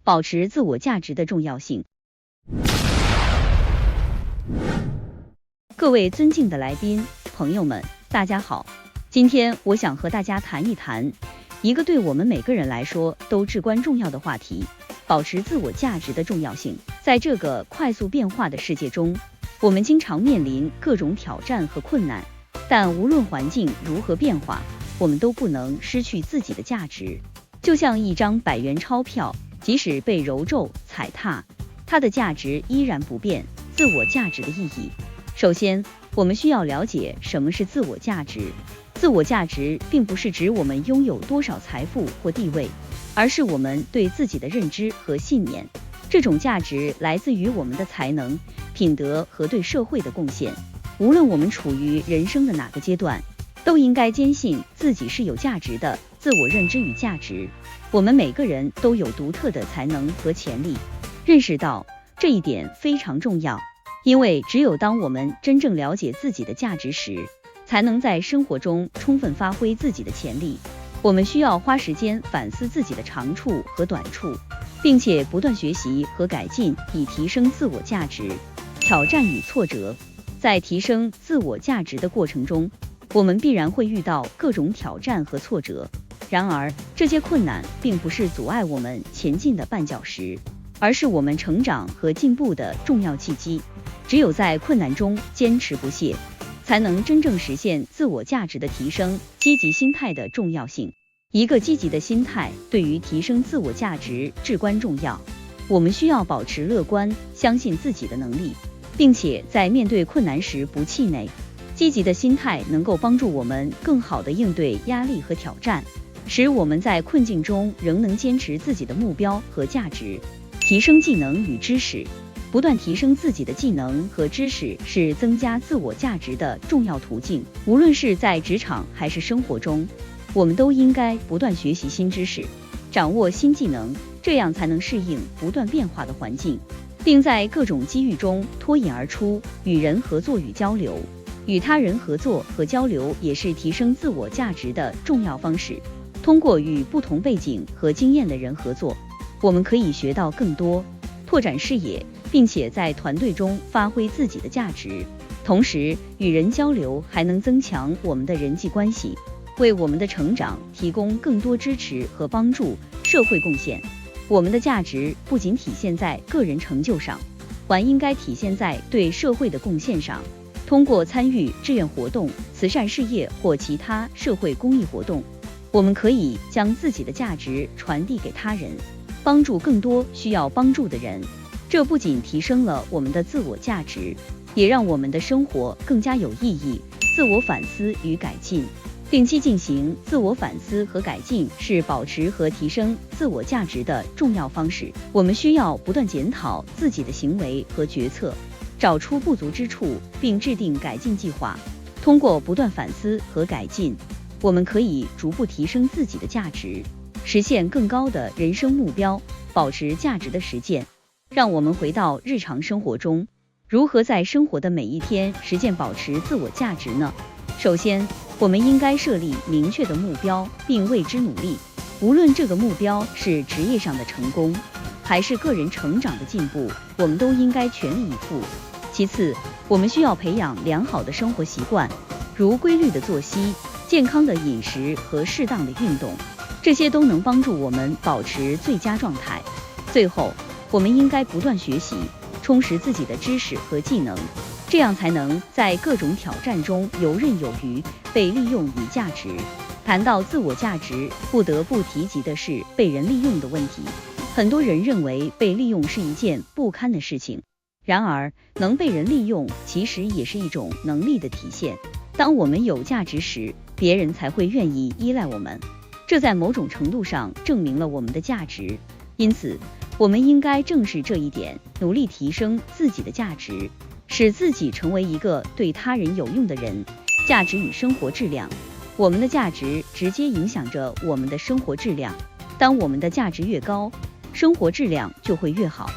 保持自我价值的重要性。各位尊敬的来宾、朋友们，大家好。今天我想和大家谈一谈一个对我们每个人来说都至关重要的话题，保持自我价值的重要性。在这个快速变化的世界中，我们经常面临各种挑战和困难，但无论环境如何变化，我们都不能失去自己的价值。就像一张100元钞票，即使被揉皱踩踏，它的价值依然不变。自我价值的意义，首先，我们需要了解什么是自我价值。自我价值并不是指我们拥有多少财富或地位，而是我们对自己的认知和信念。这种价值来自于我们的才能、品德和对社会的贡献。无论我们处于人生的哪个阶段，都应该坚信自己是有价值的。自我认知与价值，我们每个人都有独特的才能和潜力。认识到这一点非常重要，因为只有当我们真正了解自己的价值时，才能在生活中充分发挥自己的潜力。我们需要花时间反思自己的长处和短处，并且不断学习和改进，以提升自我价值。挑战与挫折，在提升自我价值的过程中，我们必然会遇到各种挑战和挫折。然而，这些困难并不是阻碍我们前进的绊脚石，而是我们成长和进步的重要契机。只有在困难中坚持不懈，才能真正实现自我价值的提升。积极心态的重要性，一个积极的心态对于提升自我价值至关重要。我们需要保持乐观，相信自己的能力，并且在面对困难时不气馁。积极的心态能够帮助我们更好地应对压力和挑战，使我们在困境中仍能坚持自己的目标和价值。提升技能与知识，不断提升自己的技能和知识是增加自我价值的重要途径。无论是在职场还是生活中，我们都应该不断学习新知识，掌握新技能，这样才能适应不断变化的环境，并在各种机遇中脱颖而出。与人合作与交流，与他人合作和交流也是提升自我价值的重要方式。通过与不同背景和经验的人合作，我们可以学到更多，拓展视野，并且在团队中发挥自己的价值。同时，与人交流还能增强我们的人际关系，为我们的成长提供更多支持和帮助。社会贡献，我们的价值不仅体现在个人成就上，还应该体现在对社会的贡献上。通过参与志愿活动、慈善事业或其他社会公益活动，我们可以将自己的价值传递给他人，帮助更多需要帮助的人。这不仅提升了我们的自我价值，也让我们的生活更加有意义。自我反思与改进，定期进行自我反思和改进是保持和提升自我价值的重要方式。我们需要不断检讨自己的行为和决策，找出不足之处，并制定改进计划。通过不断反思和改进，我们可以逐步提升自己的价值，实现更高的人生目标。保持价值的实践，让我们回到日常生活中，如何在生活的每一天实践保持自我价值呢？首先，我们应该设立明确的目标，并为之努力。无论这个目标是职业上的成功，还是个人成长的进步，我们都应该全力以赴。其次，我们需要培养良好的生活习惯，如规律的作息、健康的饮食和适当的运动，这些都能帮助我们保持最佳状态。最后，我们应该不断学习，充实自己的知识和技能，这样才能在各种挑战中游刃有余，被利用与价值。谈到自我价值，不得不提及的是被人利用的问题。很多人认为被利用是一件不堪的事情，然而能被人利用其实也是一种能力的体现。当我们有价值时，别人才会愿意依赖我们，这在某种程度上证明了我们的价值。因此，我们应该正视这一点，努力提升自己的价值，使自己成为一个对他人有用的人。价值与生活质量，我们的价值直接影响着我们的生活质量。当我们的价值越高，生活质量就会越好，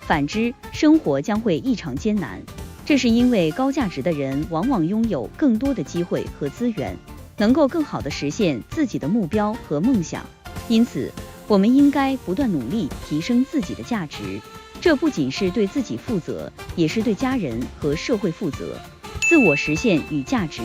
反之，生活将会异常艰难。这是因为高价值的人往往拥有更多的机会和资源，能够更好地实现自己的目标和梦想。因此，我们应该不断努力提升自己的价值，这不仅是对自己负责，也是对家人和社会负责。自我实现与价值。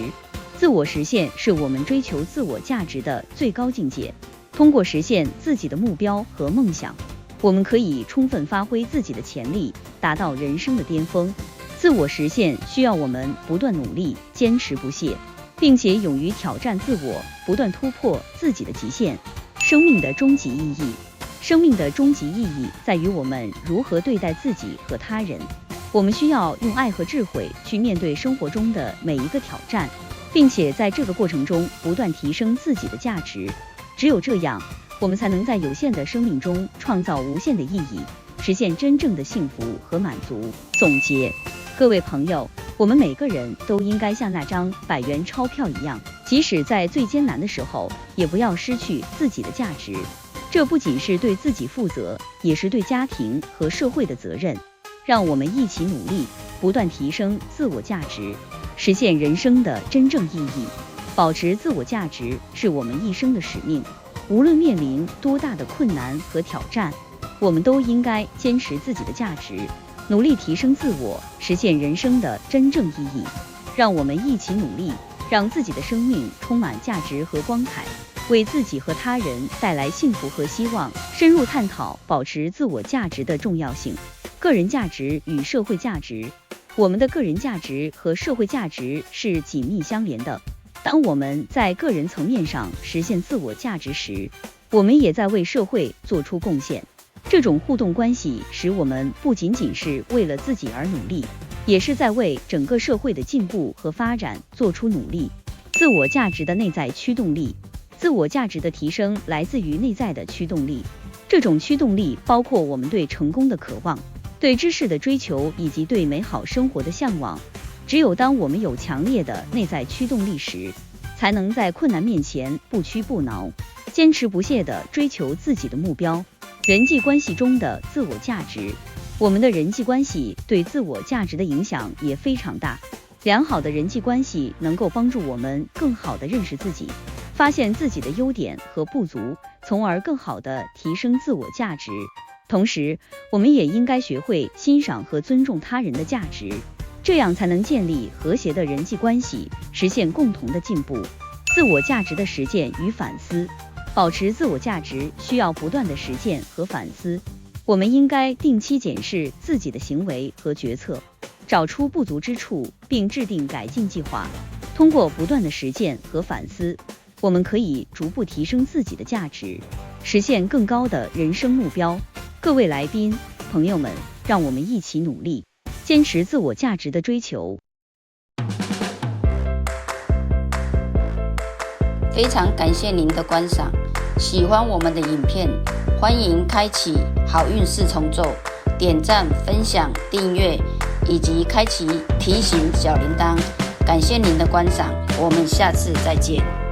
自我实现是我们追求自我价值的最高境界。通过实现自己的目标和梦想，我们可以充分发挥自己的潜力，达到人生的巅峰。自我实现需要我们不断努力，坚持不懈，并且勇于挑战自我，不断突破自己的极限。生命的终极意义。生命的终极意义在于我们如何对待自己和他人。我们需要用爱和智慧去面对生活中的每一个挑战，并且在这个过程中不断提升自己的价值。只有这样，我们才能在有限的生命中创造无限的意义，实现真正的幸福和满足。总结，各位朋友，我们每个人都应该像那张100元钞票一样，即使在最艰难的时候，也不要失去自己的价值。这不仅是对自己负责，也是对家庭和社会的责任。让我们一起努力，不断提升自我价值，实现人生的真正意义。保持自我价值是我们一生的使命。无论面临多大的困难和挑战，我们都应该坚持自己的价值，努力提升自我，实现人生的真正意义。让我们一起努力，让自己的生命充满价值和光彩，为自己和他人带来幸福和希望。深入探讨保持自我价值的重要性。个人价值与社会价值。我们的个人价值和社会价值是紧密相连的。当我们在个人层面上实现自我价值时，我们也在为社会做出贡献。这种互动关系使我们不仅仅是为了自己而努力，也是在为整个社会的进步和发展做出努力。自我价值的内在驱动力。自我价值的提升来自于内在的驱动力。这种驱动力包括我们对成功的渴望，对知识的追求以及对美好生活的向往。只有当我们有强烈的内在驱动力时，才能在困难面前不屈不挠，坚持不懈地追求自己的目标。人际关系中的自我价值。我们的人际关系对自我价值的影响也非常大。良好的人际关系能够帮助我们更好地认识自己，发现自己的优点和不足，从而更好地提升自我价值。同时，我们也应该学会欣赏和尊重他人的价值，这样才能建立和谐的人际关系，实现共同的进步。自我价值的实践与反思。保持自我价值需要不断的实践和反思。我们应该定期检视自己的行为和决策，找出不足之处，并制定改进计划。通过不断的实践和反思，我们可以逐步提升自己的价值，实现更高的人生目标。各位来宾、朋友们，让我们一起努力，坚持自我价值的追求。非常感谢您的观赏，喜欢我们的影片，欢迎开启好运四重奏，点赞、分享、订阅以及开启提醒小铃铛。感谢您的观赏，我们下次再见。